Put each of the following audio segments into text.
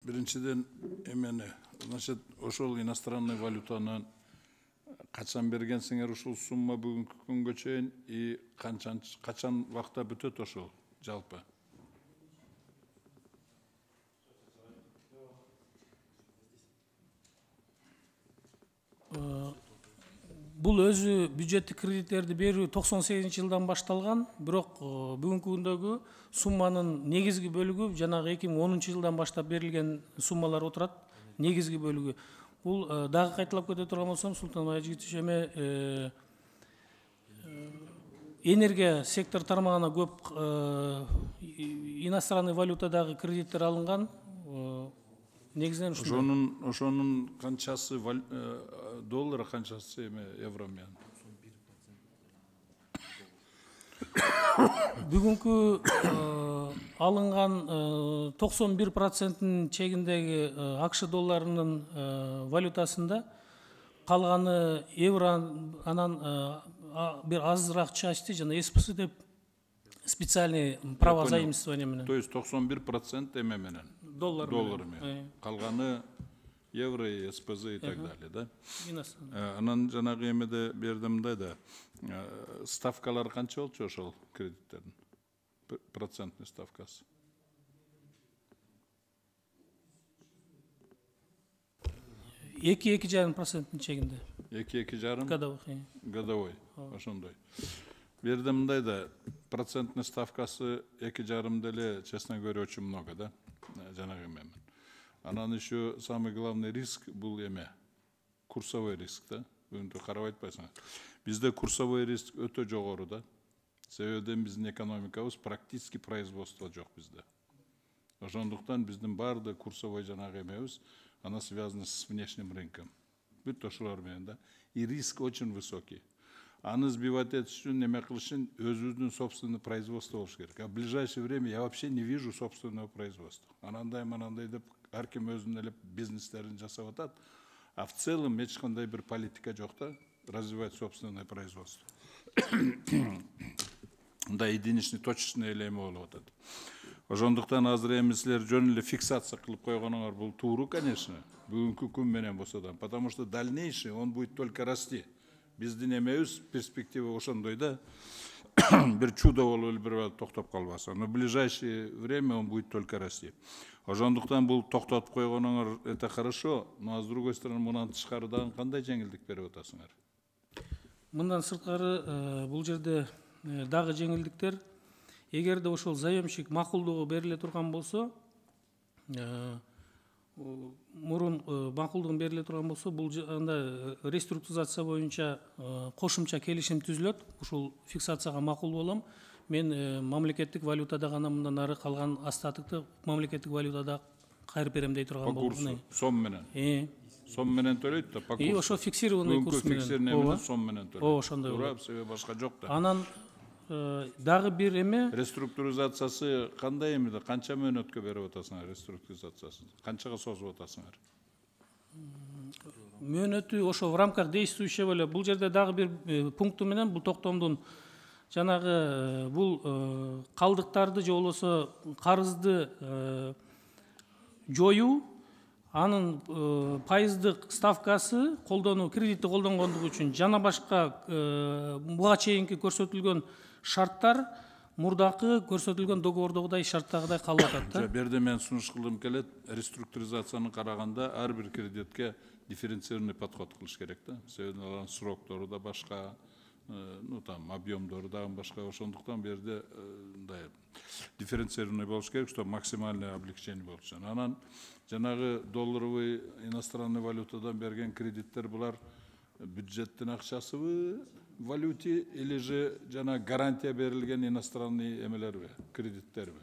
Биринчиден эмени, значит, ошол иностранный валютаны качан бергенсиңер ушул сумма бүгүнкү күнгө чейин и качан вакытта бүтөт ошол жалпы? Бул өзү бюджеттик кредиттерди берүү 98-жылдан башталган, бирок бүгүнкү күндөгү сумманын негизги бөлүгү жанагы 2010-жылдан баштап берилген суммалар отурат. Негизги бөлүгү. Бул дагы кайталап кете турган болсом, Султан Ажигитович, эме энергия сектор тармагына көп иностранный валютадагы кредиттер алынган. Негизинен ошонун канчасы доллар, канчасы эме евро менен? Бүгүнкү алынган 91% чегиндеги АКШ долларынын валютасында, калганы евро, анан бир азыраак части жана СПС деп специальный право заимствования менен. То есть 91% эме менен? Доллар менен. Калганы евро и СПЗ и так далее, да? Анан жанагы эмеде бердимде да, ставкалар канча болчу ошол кредиттердин? Процентный ставкасы? Эки жарым проценттин чегинде. 2,5? Годовой. Ошондой. Бердимде да, процентный ставкасы 2,5 деле, честно говоря, очень много, да? Жанагы эме. Анан еще самый главный риск бул эме, курсовой риск, да? Бүгүнкү карап айтпайсыңар. Бизде курсовой риск өтө жогору, да? Себебиден биздин экономикабыз практически производство жок бизде. Ошондуктан биздин баарды курсовой жанагы эмебиз, она связана с внешним рынком. Бүт ошолор менен, да? И риск очень высокий. Аны сбивать үчүн неме кылыш үчүн өзүбүздүн собственный производство болуш керек. А в ближайшее время я вообще не вижу собственного производства. Анандай деп ар ким өзүнүн эле бизнестерин жасап атат. А в целом эч кандай бир политика жок да, развивать собственное производство. Да, единичный, точечный эле эме болуп атат. Ошондуктан азыр эми силер жөн эле фиксация кылып койгонуңар бул тууру, конечно, бүгүнкү күн менен болсо да, потому что дальнейший он будет только расти. Биздин эмебиз перспектива ошондой да, бир чудо болуп бир токтоп калбаса, но в ближайшее время он будет только расти. Ошондуктан бул токтотуп койгонуңар это хорошо, но с другой стороны мындан тышкары дагы кандай жеңилдик берип атасыңар? Мындан сырткары бул жерде дагы жеңилдиктер, эгерде ошол заемщик макулдугу бериле турган болсо, мурун макулдугун бериле турган болсо, бул анда реструктуризация боюнча кошумча келишим түзүлөт. Ушул фиксацияга макул болом. Мен мамлекеттик валютада гана мындан ары калган остатыкты мамлекеттик валютада кайрып берем дей турган болду. По курсу, сом менен. Сом менен төлөйт да, по курсу. И ошо фиксированный курс менен. Фиксированный сом менен төлөйт. Ооба, ошондой болот. Себеби башка жок да. Анан дагы бир эме, реструктуризациясы кандай эмеде, канча мөөнөткө берип атасыңар реструктуризациясын? Канчага созуп атасыңар? Мөөнөтү ошо в рамках действующего эле, бул жерде дагы бир пункту менен бул токтомдун жанагы бул калдыктарды же болбосо карызды жоюу, анын пайыздык ставкасы колдонуу, кредитти колдонгондугу үчүн жана башка буга чейинки көрсөтүлгөн шарттар мурдакы көрсөтүлгөн договордогудай шарттагыдай калып атат да. Берде мен сунуш кылгым келет, реструктуризацияны караганда ар бир кредитке дифференцированный подход кылыш керек да. Себеби алардын сроктору да башка, ну там объемдору да башка, ошондуктан берде дифференцированный болуш керек, чтобы максимальное облегчение болуш. Анан жанагы долларовый иностранный валютадан берген кредиттер булар бюджеттин акчасыбы, валюте или же жана гарантия берилген иностранный эмелерби, кредиттерби?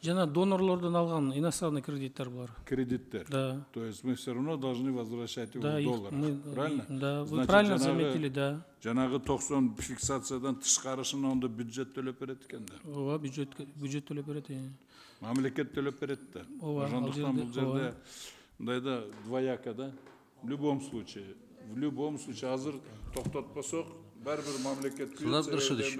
Жана донорлордон алган иностранный кредиттер булар. Кредиттер? Да. То есть мы все равно должны возвращать его в долларах, правильно? Да, вы правильно заметили, да. Жанагы 90 фиксациядан тышкарышын онда бюджет төлөп берет экен да. Ооба, бюджет төлөп берет. Мамлекет төлөп берет да. Ошондуктан бул жерде мындайда двояко да. В любом случае азыр токтотпосок Бар bir mamleket Султан Абдрашидович.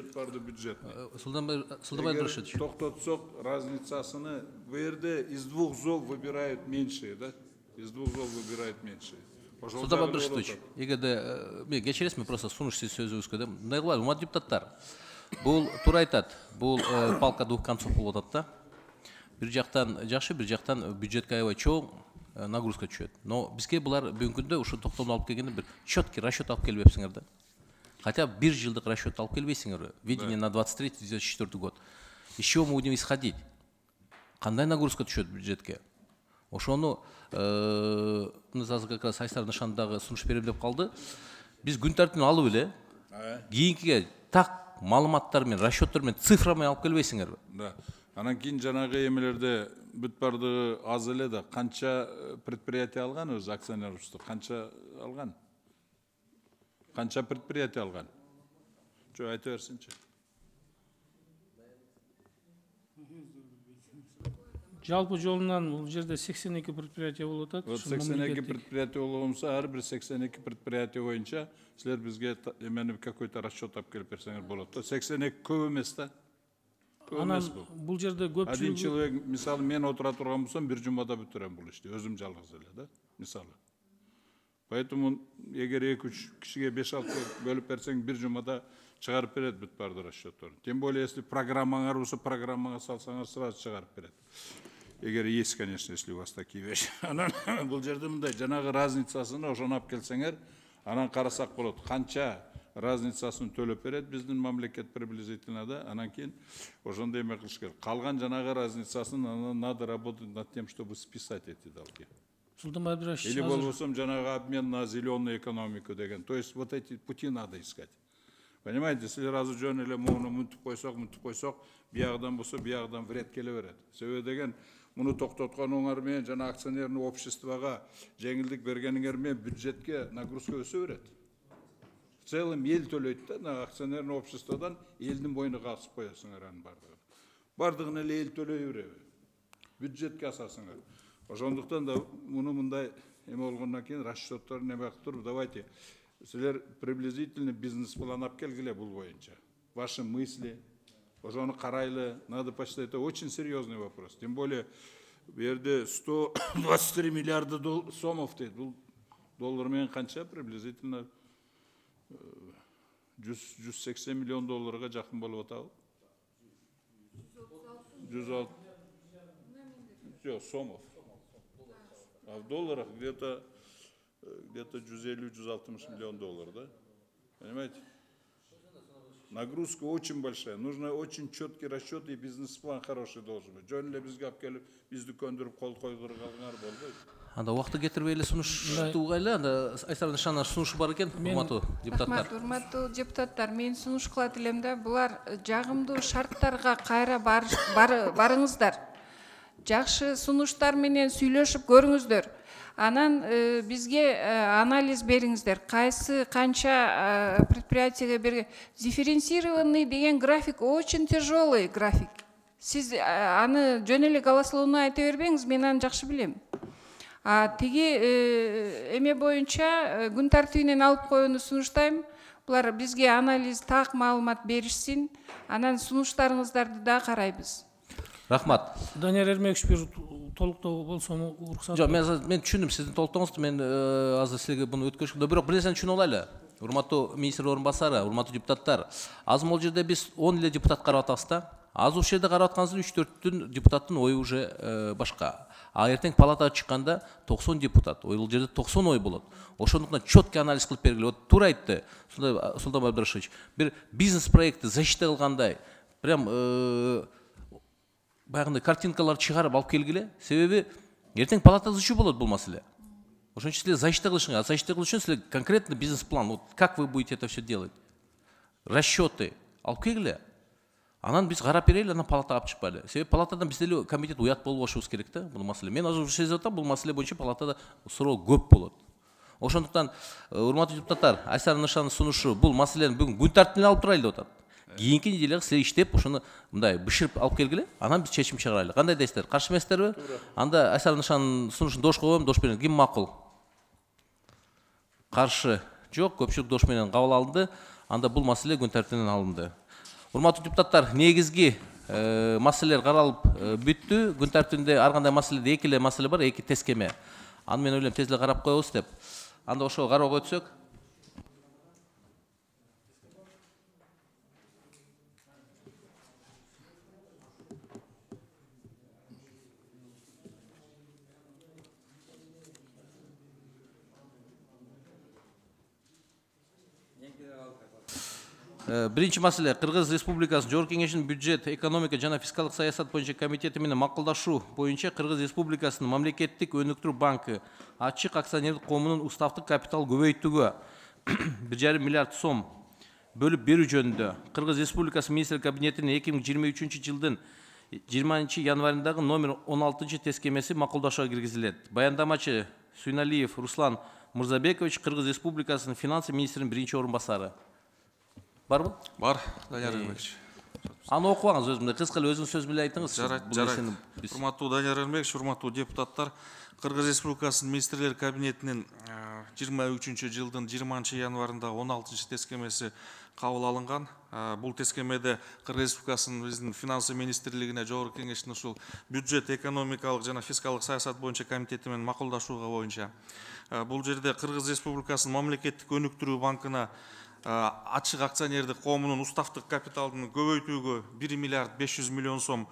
бюджет. Султан Абдрашидович. Тоқтотсок разницасını bu yerde из двух зол выбирают меньшие, да? Из двух зол выбирают меньшие. Султан Абдрашидович, егерде мен кечиресизби, просто сунуш сиз сөзүңүзгө да. Мындай кылалы, урматтуу депутаттар. Бул туура айтат. Бул палка двух концов болуп атат да. Бир жактан жакшы, бир жактан бюджетке аябай чоң нагрузка түшөт. Но бизге булар бүгүнкү күндө ушу токтомду алып келгенде бир четкий расчет алып келбепсиңер да. Хотя бы 1 жылдык расчет алып келбейсиңер. Видение на 23-24 год. Из чего мы будем исходить? Кандай нагрузка түшөт бюджетке? Ошону азыр как раз Айсар Нышандагы сунуш берем деп калды. Биз күн тартибин алып эле кийинкиге так маалыматтар менен, расчеттор менен, цифра менен алып келбейсиңерби? Да. Анан кийин жанагы эмелерде бүт бардыгы аз эле да канча предприятие алган өзү акционер общество, канча алган? Канча предприятие алган? Жо айта берсинчи. Жалпы жолунан бул жерде 82 предприятие болуп атат. Вот 82 предприятие болуңса, ар бир 82 предприятие боюнча силер бизге эмени какой-то расчет алып келип берсеңер болот. 82 көп эмес да. Анан бул жерде көпчүлүгү Один человек, мисалы, мен отура турган болсом, бир жумада бүтүрөм бул ишти. Өзүм жалгыз эле да, мисалы. Поэтому эгер 2-3 кишиге 5-6 бөлүп берсең, бир жумада чыгарып берет бүт барды расчетторун. Тем более, если программаңар болсо, программага салсаңар сразу чыгарып берет. Эгер есть, конечно, если у вас такие вещи. Анан бул жерде мындай жанагы разницасын ошону алып келсеңер, анан карасак болот. Канча разницасын төлөп берет биздин мамлекет приблизительно да, анан кийин ошондой эме кылыш керек. Калган жанагы разницасын анан надо работать над тем, чтобы списать эти долги. Султан Абдрашидович, Или болбосом жанагы обмен на зеленую экономику деген. То есть вот эти пути надо искать. Понимаете, если разу жөн эле муну мынтип койсок, биягдан болсо биягдан вред келе берет. Себеби деген муну токтотконуңар менен жана акционерный обществого жеңилдик бергениңер менен бюджетке нагрузка өсө берет. В целом ел төлөйт да, на акционерный обществодан элдин боюна кагысып коесуңар анын бардыгын. Бардыгын эле эл төлөй береби? Бюджетке асасыңар. Ошондуктан да муну мындай эме болгондон кийин расчетторун эме кылып туруп, давайте силер приблизительно бизнес-план алып келгиле бул боюнча. Ваши мысли, ошону карайлы, надо посчитать. Это очень серьезный вопрос. Тем более, бу жерде 123 миллиарда сомов дейт. Бул доллар менен канча приблизительно 180 миллион долларга жакын болуп атабы? 106. Жоқ, сомов. А в долларах где-то 150-160 миллион долларов, да? Понимаете? Нагрузка очень большая. Нужно очень четкий расчет и бизнес-план хороший должен быть. Жөн эле бизге алып келип, бизди көндүрүп кол койгуруп калганар болбойт. Анда убакыты кетирбей эле сунуштуу эле, анда Айсар Нышанов сунушу бар экен, урматтуу депутаттар. Урматтуу депутаттар, мен сунуш кылат элем да, булар жагымдуу шарттарга кайра барыңыздар. Жакшы сунуштар менен сүйлөшүп көрүңүздөр. Анан бизге анализ бериңиздер. Кайсы канча предприятиеге берген. Дифференцированный деген график очень тяжелый график. Сиз аны жөн эле галаслоону айта бербеңиз, мен аны жакшы билем. Тиги эме боюнча күн тартибинен алып коюуну сунуштайм. Булар бизге анализ, так маалымат беришсин. Анан сунуштарыңыздарды да карайбыз. Рахмат. Данияр Эрмекович бир толуктоо болсо уруксат. Жок, мен түшүндүм сиздин толуктооңузду. Мен азыр силерге буну өткөрүшкөндө, бирок бир нерсени түшүнүп алайлы. Урматтуу министр орун басары, урматтуу депутаттар. Азыр могул жерде биз 10 эле депутат карап атабыз да. Азыр ушул жерде карап атканыңызда 3-4 депутаттын ою уже башка. А эртең палатага чыкканда 90 депутат, бул жерде 90 ой болот. Ошондуктан четкий анализ кылып бергиле. Вот туура айтты Султан Абдрашидович. Бир бизнес проектти защита кылгандай, прям баягындай картинкалар чыгарып алып келгиле. Себеби эртең палатада иши болот бул маселе. Ошон үчүн силер защита кылышыңар. А защита кылыш үчүн силер конкретный бизнес-план, вот как вы будете это все делать? Расчеты алып келгиле. Анан биз карап берели, анан палатага алып чыкпайлы. Себеби палатадан биз деле комитет уят болбошубуз керек да, бул маселе. Мен азыр сезип атам, бул маселе боюнча палатада суроо көп болот. Ошондуктан, урматтуу депутаттар, Айсар Нышанов сунушу бул маселени бүгүн күн тартибине алып турайлы деп атат. Кийинки неделеге силер иштеп, ошону мындай бышырып алып келгиле, анан биз чечим чыгарайлы. Кандай дейсиздер? Каршы эместерби? Анда Айсар Нышановдун сунушун дош коем, дош менен ким макул? Каршы жок, көпчүлүк дош менен кабыл алынды. анда бул маселе күн тәртибинен алынды. Урматтуу депутаттар, негизги маселелер каралып бүттү. Күн тәртибинде ар кандай маселеде эки эле маселе бар, эки тескеме. Аны мен ойлойм тез эле карап коебуз деп. Анда ошол кароого өтсөк. Биринчи маселе Кыргыз Республикасынын Жогорку Кеңешинин бюджет, экономика жана фискалдык саясат боюнча комитети менен макулдашуу боюнча Кыргыз Республикасынын мамлекеттик өнүктүрүү банкы ачык акционердик коомунун уставдык капитал көбөйтүүгө 1,5 миллиард сом бөлүп берүү жөнүндө Кыргыз Республикасы министрлер кабинетинин 2023 жылдын 20 январындагы номер 16 тескемеси макулдашууга киргизилет. Баяндамачы Сүйналиев Руслан Мырзабекович, Кыргыз Республикасынын финансы министринин биринчи орун басары. Барбы? Бар, Данияр Эрмекович. Аны окубаңыз өзүмдө, кыска эле өзүңүз сөз менен айтыңыз. Жарайт. Урматтуу Данияр Эрмекович, урматтуу депутаттар, Кыргыз Республикасынын министрлер кабинетинин 23 жылдын 20 январында 16 тескемеси кабыл алынган. Бул тескемеде Кыргыз Республикасынын биздин финансы министрлигине Жогорку Кеңештин ушул бюджет, экономикалык жана фискалдык саясат боюнча комитети менен макулдашууга боюнча. Бул жерде Кыргыз Республикасынын мамлекеттик өнүктүрүү банкына ачык акционердик коомунун уставдык капиталын көбөйтүүгө 1 миллиард 500 миллион сом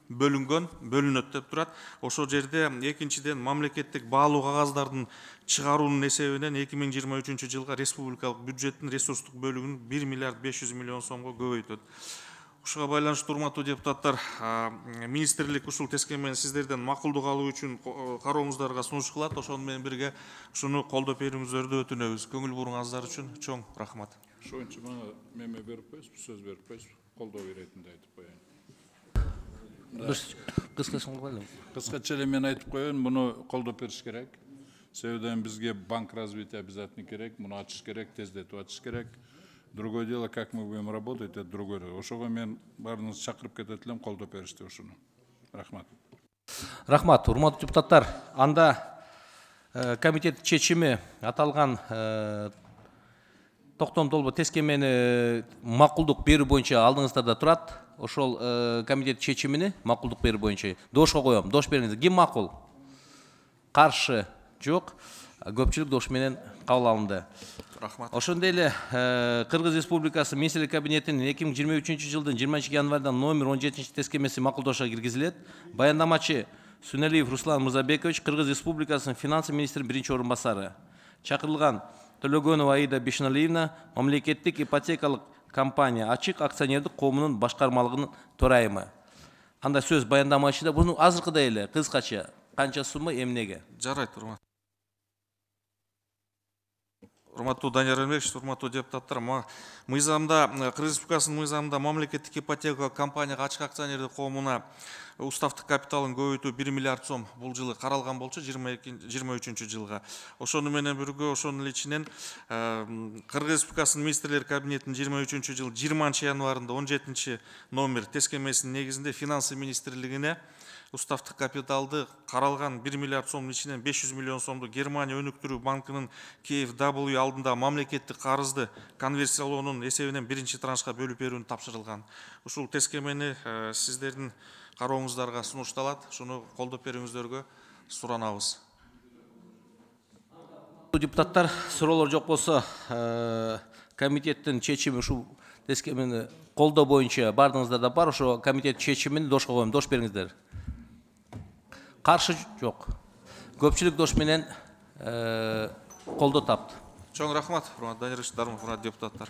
бөлүнөт деп турат. Ошол жерде экинчиден мамлекеттик баалуу кагаздардын чыгаруунун эсебинен 2023 жылга республикалык бюджеттин ресурстук бөлүгүн 1 миллиард 500 миллион сомго көбөйтөт. Ушуга байланыштуу урматтуу депутаттар, министрлик ушул тескемени сиздерден макулдук алуу үчүн карооңуздарга сунуш кылат. Ошону менен бирге ушуну колдоп берүүңүздөрдү өтүнөбүз. Көңүл буруңуздар үчүн чоң рахмат. Ошончо мага меме берип коесузбу, сөз берип коесузбу, колдоо беретинди айтып коеюн. Кыскача эле мен айтып коеюн, муну колдоп бериш керек. Себебі бизге банк развития обязательно керек, муну ачыш керек, тездетип ачыш керек. Другое дело, как мы будем работать, это другое. Ошого мен баарыңызды чакырып кетет элем, колдоп беришти ушуну. Рахмат. Рахмат, урматтуу депутаттар. Анда комитет чечими аталган токтом долбоо тескемени макулдук берүү боюнча алдыңыздарда турат. Ошол комитет чечимини макулдук берүү боюнча дошко коем. Дош бериңиз. Ким макул? Каршы жок. Көпчүлүк дош менен кабыл алынды. Рахмат. Ошондой эле Кыргыз Республикасы министрлер кабинетинин 2023 жылдын 20 январда номер 17 тескемеси макулдашууга киргизилет. Баяндамачы Сүйналиев Руслан Мырзабекович, Кыргыз Республикасынын финансы министринин биринчи орун басары. Чакырылган Төлөгөнова Аида Бешналиевна, мамлекеттик ипотекалык компания ачык акционердик коомунун башкармалыгынын төрайымы. Анда сөз баяндамачыда буну азыркыдай эле кыскача канча сумма эмнеге? Жарайт, урмат. Урматтуу Данияр Эрмекович, урматтуу депутаттар, мыйзамда Кыргыз Республикасынын мыйзамында мамлекеттик ипотека компанияга ачык акционердик коомуна уставдык капиталын көбөйтүү 1 миллиард сом бул жылы каралган болчу 23 жылга. Ошону менен бирге ошонун ичинен Кыргыз Республикасынын министрлер кабинетинин 23 жыл 20 январында 17 номер тескемесинин негизинде финансы министрлигине уставдык капиталды каралган 1 миллиард сомдун ичинен 500 миллион сомду Германия өнүктүрүү банкынын KfW алдында мамлекеттик карызды конверсиялоонун эсебинен биринчи траншка бөлүп берүүнү тапшырылган. Ушул тескемени сиздердин карооңуздарга сунушталат. Шуну колдоп берүүңүздөргө суранабыз. Депутаттар, суроолор жок болсо, комитеттин чечими ушул тескемени колдоо боюнча бардыгыңыздарда бар. Ошо комитет чечимин дошко коем. Дош бериңиздер. Каршы жок. Көпчүлүк дош менен колдоо тапты. Чоң рахмат, урматтуу Данияр Эрмекович, депутаттар.